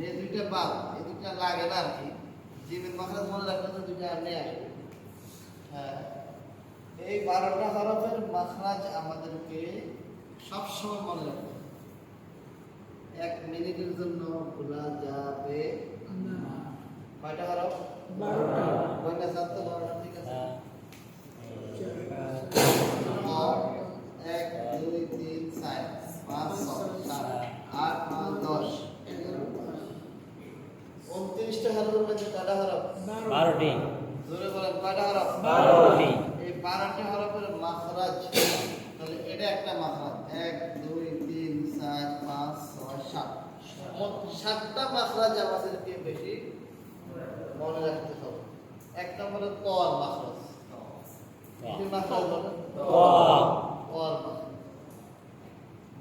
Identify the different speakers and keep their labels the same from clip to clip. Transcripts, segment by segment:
Speaker 1: এই দুইটা বাদ, এই দুইটা লাগে না আর কি। জিমের মাখরাজ মনে রাখলে তো দুইটা এমনি আসবে। হ্যাঁ, এই 12টা হরফের মাখরাজ আমাদেরকে সবসময় মনে রাখতে হবে। 1 মিনিটের জন্য ভুলা যাবে না। কয়টা হরফ? 12টা। কয়টা সাত? 12টা, ঠিক আছে। 1 2 3 4 5 6 7 8 9 10 29টা হরফের মধ্যে কয়টা হরফ?
Speaker 2: 12টি।
Speaker 1: জোরে বলেন, কয়টা হরফ?
Speaker 2: 12টি।
Speaker 1: এই 12টি হরফের মাখরাজ, তাহলে এটা একটা মাখরাজ। 1 2 3 4 5 6 7 মোট 7টা মাখরাজ আমাদেরকে বেশি মনে রাখতে হবে। এক নম্বরে তর মাখরাজ। কি মাখরাজ বলেন? তর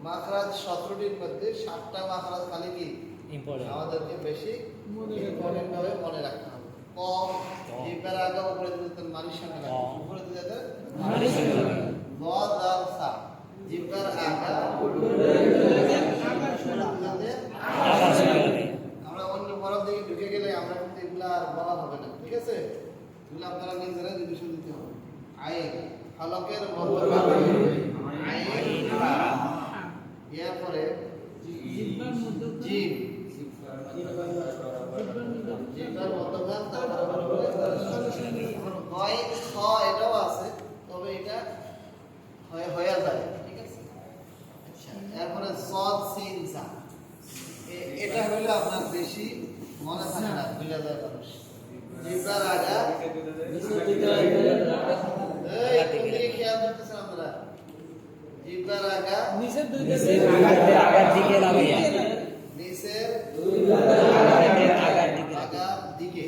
Speaker 1: মাখরাজ 17টির মধ্যে 7টা মাখরাজ খালি কি
Speaker 2: ইম্পর্টেন্ট।
Speaker 1: আমাদেরকে বেশি ইম্পর্টেন্ট ভাবে মনে রাখতে হবে। কফ জিহ্বার আগে উপরে দিতে মালিশ সঙ্গে লাগে, উপরে দিতে মালিশ সঙ্গে লাগে। দ দাল সা জিহ্বার আগে উপরে দিতে আকার সঙ্গে লাগে। আমরা অন্য বড় দিকে ঢুকে গেলে আমরা কিন্তু এগুলা আর বলা হবে না, ঠিক আছে? এগুলো আপনারা নিজেরা রিভিশন দিতে হবে। আইন হলকের মধ্যভাগে আইন এরপরে জিহ্বার মধ্যভাগ, জিহ্বার মধ্যভাগ, তারপরে গয় খ এটাও আছে, তবে এটা হয়ে যায়, ঠিক আছে? আচ্ছা, এরপরে সদ সিন সা, এটা হলো আপনার বেশি মনে থাকে না, ভুলে যায় মানুষ। জিহ্বার আগা এই কোনদিকে খেয়াল করতেছেন আপনারা? জিহ্বার আগা
Speaker 2: নিচের দুই দাঁতের আগার দিকে লাগে।
Speaker 1: নিচের দুই দাঁতের আগার দিকে,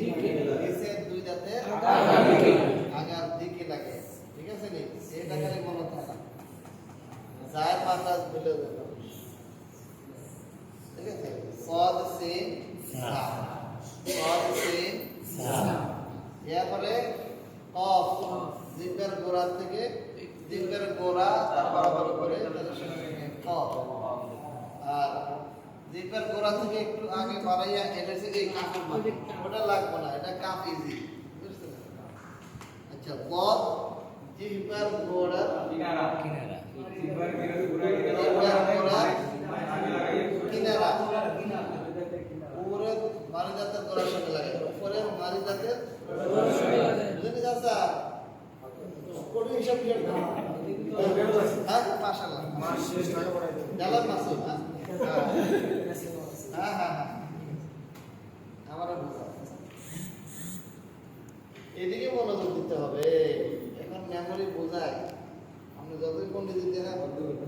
Speaker 1: নিচের দুই দাঁতের আগার দিকে লাগে, ঠিক আছে? নি এটা খালি মনে থাকে, যার মাখরাজ ভুলে যায় মানুষ, ঠিক আছে? সদ সিন সা, সদ সিন সা। এরপরে কফ জিহ্বার গোড়া থেকে, জিহ্বার গোড়া তার বরাবর করে কফ, আর জিহ্বার গোড়া থেকে একটু আগে বাড়াইয়া এটা হচ্ছে এই কাফের মধ্যে, ওটা লাগবে না, এটা কাফ ইজি, বুঝছেন? আচ্ছা, বদ জিহ্বার গোড়া কিনারা, জিহ্বার গোড়া কিনারা, উপরে মারি দাঁতের গোড়ার সঙ্গে লাগে, উপরে মারি দাঁতের গোড়ার সঙ্গে লাগে, বুঝলেন চাচা? কোন হিসাব কি করতে হবে? হ্যাঁ, মাশাআল্লাহ, জালাল মাসুদ, হ্যাঁ হ্যাঁ হ্যাঁ, আমারও বুঝা। এদিকে মনোযোগ দিতে হবে, এখন মেমোরি বোঝায়, আপনি যতই পণ্ডিত দিতে না